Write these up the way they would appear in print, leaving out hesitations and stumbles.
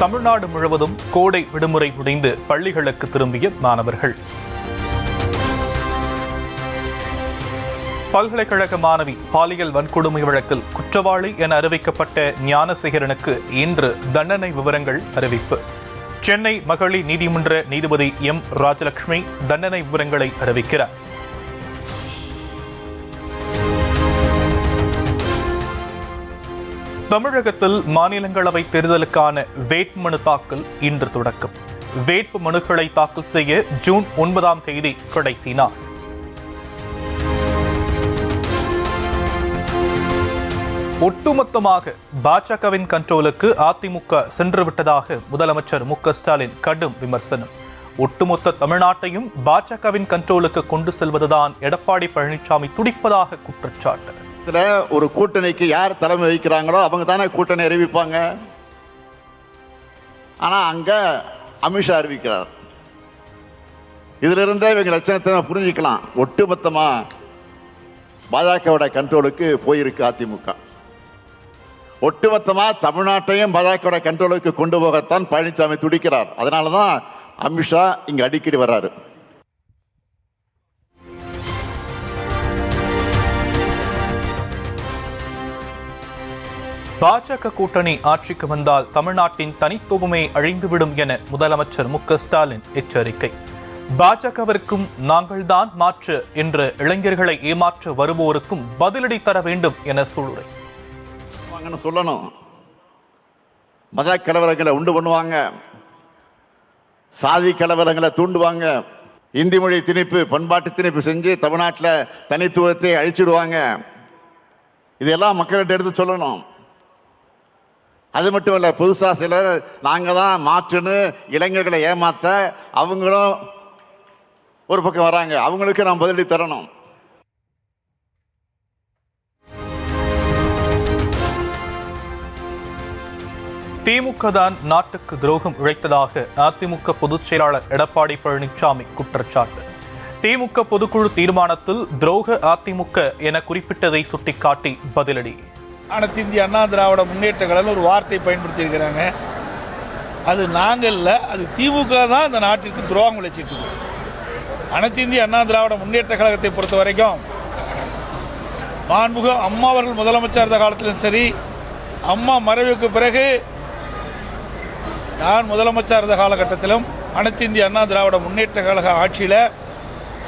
தமிழ்நாடு முழுவதும் கோடை விடுமுறை முடிந்து பள்ளிகளுக்கு திரும்பிய மாணவர்கள். பல்கலைக்கழக மாணவி பாலியல் வன்கொடுமை வழக்கில் குற்றவாளி என அறிவிக்கப்பட்ட ஞானசேகரனுக்கு இன்று தண்டனை விவரங்கள் அறிவிப்பு. சென்னை மகளிர் நீதிமன்ற நீதிபதி எம் ராஜலட்சுமி தண்டனை விவரங்களை அறிவிக்கிறார். தமிழகத்தில் மாநிலங்களவை தேர்தலுக்கான வேட்புமனு தாக்கல் இன்று தொடக்கம். வேட்பு மனுக்களை தாக்கல் செய்ய ஜூன் 9ஆம் தேதி கடைசி நாள். ஒட்டுமொத்தமாக பாஜகவின் கண்ட்ரோலுக்கு அதிமுக சென்றுவிட்டதாக முதலமைச்சர் மு.க.ஸ்டாலின் கடும் விமர்சனம். ஒட்டுமொத்த தமிழ்நாட்டையும் பாஜகவின் கண்ட்ரோலுக்கு கொண்டு செல்வதுதான் எடப்பாடி பழனிசாமி துடிப்பதாக குற்றச்சாட்டு. ஒரு கூட்டணிக்கு யார் தலைமை வகிக்கிறாங்களோ அவங்க தானே கூட்டணி அறிவிப்பாங்க. ஆனா அங்க அமித்ஷா அறிவிக்கிறார். இதுல இருந்தே இவங்க லட்சணத்தை புரிஞ்சுக்கலாம். ஒட்டுமொத்தமா பாஜகவோட கண்ட்ரோலுக்கு போயிருக்கு அதிமுக. ஒட்டுமொத்தமா தமிழ்நாட்டையும் பாஜகவோட கண்ட்ரோலுக்கு கொண்டு போகத்தான் பழனிசாமி துடிக்கிறார். அதனாலதான் அமித்ஷா இங்க அடிக்கடி வர்றாரு. பாஜக கூட்டணி ஆட்சிக்கு வந்தால் தமிழ்நாட்டின் தனித்துவமே அழிந்துவிடும் என முதலமைச்சர் மு.க.ஸ்டாலின் எச்சரிக்கை. பாஜகவிற்கும் நாங்கள்தான் மாற்று என்ற இளைஞர்களை ஏமாற்ற வருவோருக்கும் பதிலடி தர வேண்டும் என சூளுரை சொல்லணும். மத கலவரங்களை உண்டு பண்ணுவாங்க, சாதி கலவரங்களை தூண்டுவாங்க, இந்தி மொழி திணிப்பு பண்பாட்டு திணிப்பு செஞ்சு தமிழ்நாட்டில் தனித்துவத்தை அழிச்சிடுவாங்க. இதெல்லாம் மக்கள்கிட்ட எடுத்து சொல்லணும். அது மட்டும் இல்லை, புதுசா சிலர் நாங்கள் தான் மாற்றுன்னு இளைஞர்களை ஏமாத்த அவங்களும் ஒரு பக்கம் வராங்க. அவங்களுக்கு நாம் பதிலடி தரணும். திமுக தான் நாட்டுக்கு துரோகம் இழைத்ததாக அதிமுக பொதுச் செயலாளர் எடப்பாடி பழனிசாமி குற்றச்சாட்டு. திமுக பொதுக்குழு தீர்மானத்தில் துரோக அதிமுக என குறிப்பிட்டதை சுட்டிக்காட்டி பதிலடி. அனைத்து இந்திய அண்ணா திராவிட முன்னேற்ற கழகம் ஒரு வார்த்தை பயன்படுத்தி இருக்கிறாங்க. அது நாங்கள் இல்லை, அது திமுக தான் இந்த நாட்டிற்கு துரோகம் விளைச்சிட்டு இருக்கு. அனைத்து இந்திய அண்ணா திராவிட முன்னேற்ற கழகத்தை பொறுத்த வரைக்கும் மாண்புமிகு அம்மா அவர்கள் முதலமைச்சர் இருந்த காலத்திலும் சரி, அம்மா மறைவுக்கு பிறகு நான் முதலமைச்சர் இருந்த காலகட்டத்திலும் அனைத்து இந்திய அண்ணா திராவிட முன்னேற்ற கழக ஆட்சியில்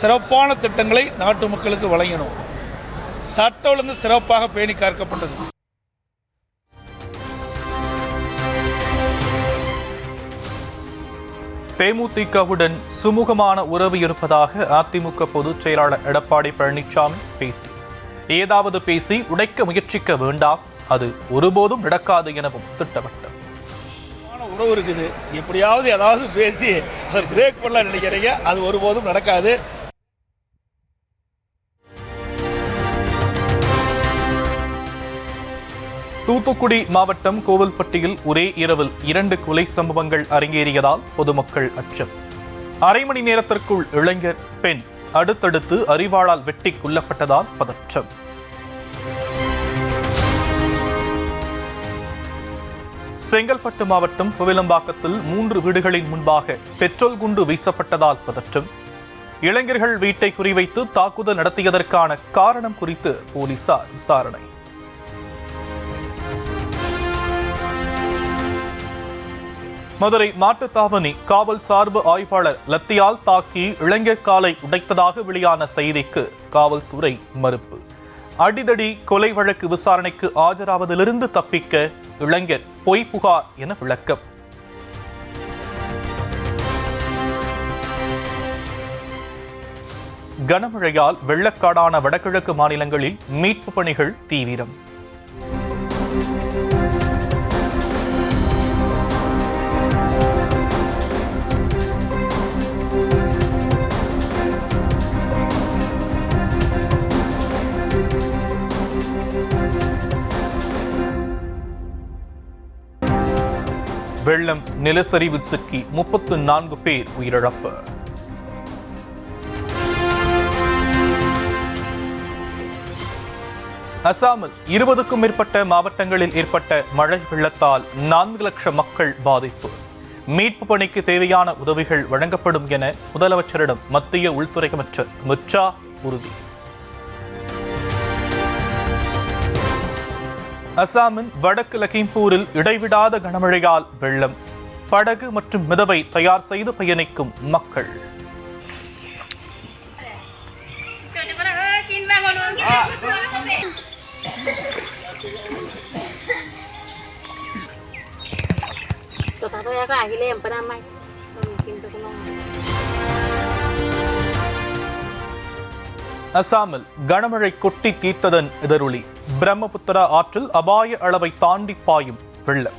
சிறப்பான திட்டங்களை நாட்டு மக்களுக்கு வழங்கினோம். சட்ட ஒழுங்கு சிறப்பாக பேணி காக்கப்பட்டது. தேமுதிகவுடன் சுமூகமான உறவு இருப்பதாக அதிமுக பொதுச் செயலாளர் எடப்பாடி பழனிசாமி பேட்டி. ஏதாவது பேசி உடைக்க முயற்சிக்க வேண்டாம், அது ஒருபோதும் நடக்காது எனவும் திட்டவட்டம். உறவு இருக்குது, எப்படியாவது ஏதாவது பேசி அதை பிரேக் பண்ண நினைக்கிறீங்க, அது ஒருபோதும் நடக்காது. தூத்துக்குடி மாவட்டம் கோவில்பட்டியில் ஒரே இரவில் 2 கொலை சம்பவங்கள் அரங்கேறியதால் பொதுமக்கள் அச்சம். அரை மணி நேரத்திற்குள் இளைஞர், பெண் அடுத்தடுத்து அரிவாளால் வெட்டி கொல்லப்பட்டதால் பதற்றம். செங்கல்பட்டு மாவட்டம் புவிலம்பாக்கத்தில் 3 வீடுகளின் முன்பாக பெட்ரோல் குண்டு வீசப்பட்டதால் பதற்றம். இளைஞர்கள் வீட்டை குறிவைத்து தாக்குதல் நடத்தியதற்கான காரணம் குறித்து போலீசார் விசாரணை. மதுரை மாட்டுத்தாவணி காவல் சார்பு ஆய்வாளர் லத்தியால் தாக்கி இளைஞர் காலை உடைத்ததாக வெளியான செய்திக்கு காவல்துறை மறுப்பு. அடிதடி கொலை வழக்கு விசாரணைக்கு ஆஜராவதிலிருந்து தப்பிக்க இளைஞர் பொய் புகார் என விளக்கம். கனமழையால் வெள்ளக்காடான வடகிழக்கு மாநிலங்களில் மீட்பு பணிகள் தீவிரம். வெள்ளம், நிலச்சரிவில் சிக்கி 34 பேர் உயிரிழப்பு. அசாமில் 20க்கும் மேற்பட்ட மாவட்டங்களில் ஏற்பட்ட மழை வெள்ளத்தால் 4 லட்சம் மக்கள் பாதிப்பு. மீட்பு பணிக்கு தேவையான உதவிகள் வழங்கப்படும் என முதலமைச்சரிடம் மத்திய உள்துறை அமைச்சர் அமித் ஷா உறுதி. அசாமின் வடக்கு லக்கிம்பூரில் இடைவிடாத கனமழையால் வெள்ளம். படகு மற்றும் மிதவை தயார் செய்து பயணிக்கும் மக்கள். அசாமில் கனமழை கொட்டி தீர்த்ததன் எதிரொலி. பிரம்மபுத்திரா ஆற்றில் அபாய அளவை தாண்டி பாயும் வெள்ளம்.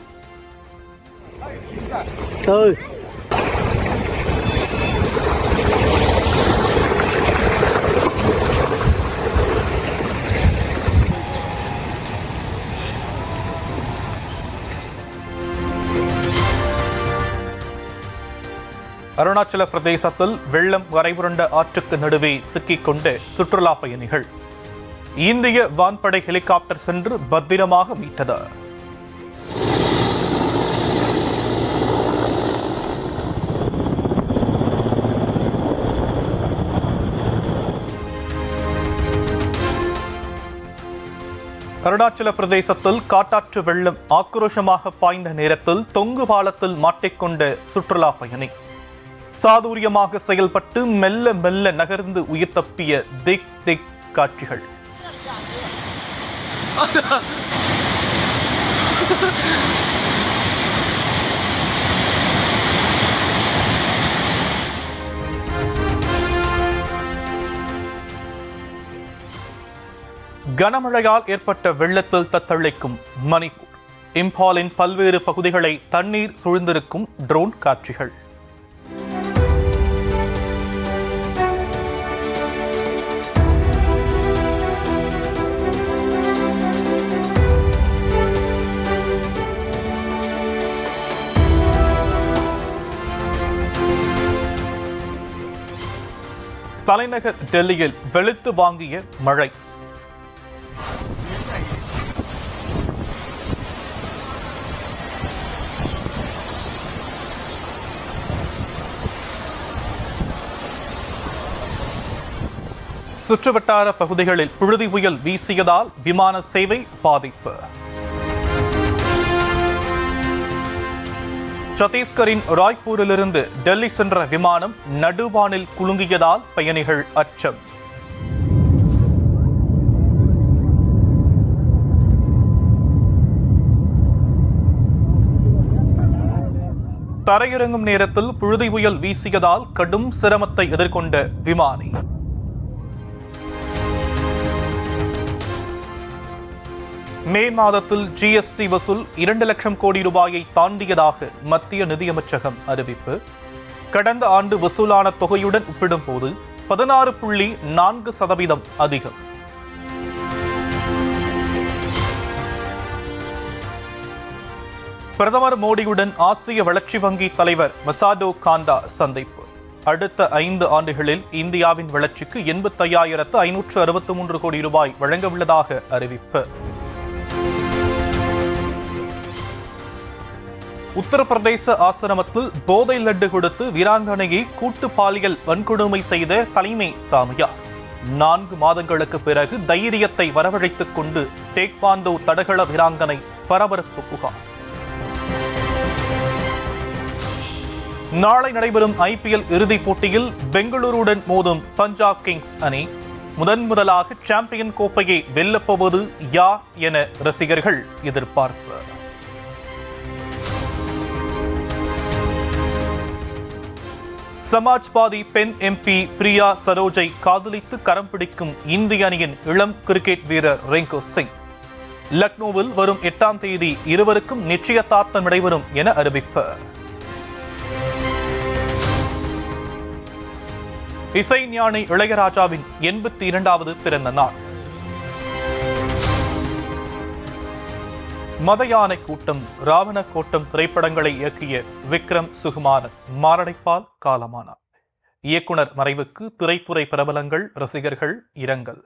அருணாச்சல பிரதேசத்தில் வெள்ளம் வரைபுரண்ட ஆற்றுக்கு நடுவே சிக்கிக்கொண்ட சுற்றுலா பயணிகள். இந்திய வான்படை ஹெலிகாப்டர் சென்று பத்திரமாக மீட்டது. அருணாச்சல பிரதேசத்தில் காட்டாற்று வெள்ளம் ஆக்ரோஷமாக பாய்ந்த நேரத்தில் தொங்கு பாலத்தில் மாட்டிக்கொண்ட சுற்றுலா பயணி சாதுரியமாக செயல்பட்டு மெல்ல மெல்ல நகர்ந்து உயிர் தப்பிய திக் திக் காட்சிகள். கனமழையால் ஏற்பட்ட வெள்ளத்தில் தத்தளிக்கும் மணிப்பூர். இம்பாலின் பல்வேறு பகுதிகளை தண்ணீர் சூழ்ந்திருக்கும் ட்ரோன் காட்சிகள். தலைநகர் டெல்லியில் வெளுத்து வாங்கிய மழை. சுற்றுவட்டார பகுதிகளில் புழுதி புயல் வீசியதால் விமான சேவை பாதிப்பு. சத்தீஸ்கரின் ராய்ப்பூரிலிருந்து டெல்லி சென்ற விமானம் நடுவானில் குலுங்கியதால் பயணிகள் அச்சம். தரையிறங்கும் நேரத்தில் புழுதி புயல் வீசியதால் கடும் சிரமத்தை எதிர்கொண்ட விமானி. மே மாதத்தில் ஜிஎஸ்டி வசூல் 2 லட்சம் கோடி ரூபாயை தாண்டியதாக மத்திய நிதியமைச்சகம் அறிவிப்பு. கடந்த ஆண்டு வசூலான தொகையுடன் ஒப்பிடும்போது 16.4% அதிகம். பிரதமர் மோடியுடன் ஆசிய வளர்ச்சி வங்கி தலைவர் மசாடோ காண்டா சந்திப்பு. அடுத்த 5 ஆண்டுகளில் இந்தியாவின் வளர்ச்சிக்கு 85,563 கோடி ரூபாய் வழங்கவுள்ளதாக அறிவிப்பு. உத்தரப்பிரதேச ஆசிரமத்தில் போதை லட்டு கொடுத்து வீராங்கனையை கூட்டு பாலியல் வன்கொடுமை செய்த தலைமை சாமியார். 4 மாதங்களுக்கு பிறகு தைரியத்தை வரவழைத்துக் கொண்டு டேக்வாண்டோ தடகள வீராங்கனை பரபரப்பு புகார். நாளை நடைபெறும் IPL இறுதிப் போட்டியில் பெங்களூருடன் மோதும் பஞ்சாப் கிங்ஸ் அணி முதலாக சாம்பியன் கோப்பையை வெல்லப்போவது யார் என ரசிகர்கள் எதிர்பார்ப்பு. சமாஜ்வாதி பெண் MP பிரியா சரோஜை காதலித்து கரம் பிடிக்கும் இந்திய அணியின் இளம் கிரிக்கெட் வீரர் ரிங்கு சிங். லக்னோவில் வரும் 8ஆம் தேதி இருவருக்கும் நிச்சயதார்த்தம் நடைபெறும் என அறிவிப்பு. இசை ஞானி இளையராஜாவின் 82வது பிறந்த நாள். மதயானை கூட்டம், ராவண கோட்டம் திரைப்படங்களை இயக்கிய விக்ரம் சுகுமாரன் மாரடைப்பால் காலமானார். இயக்குனர் மறைவுக்கு திரைத்துறை பிரபலங்கள், ரசிகர்கள் இரங்கல்.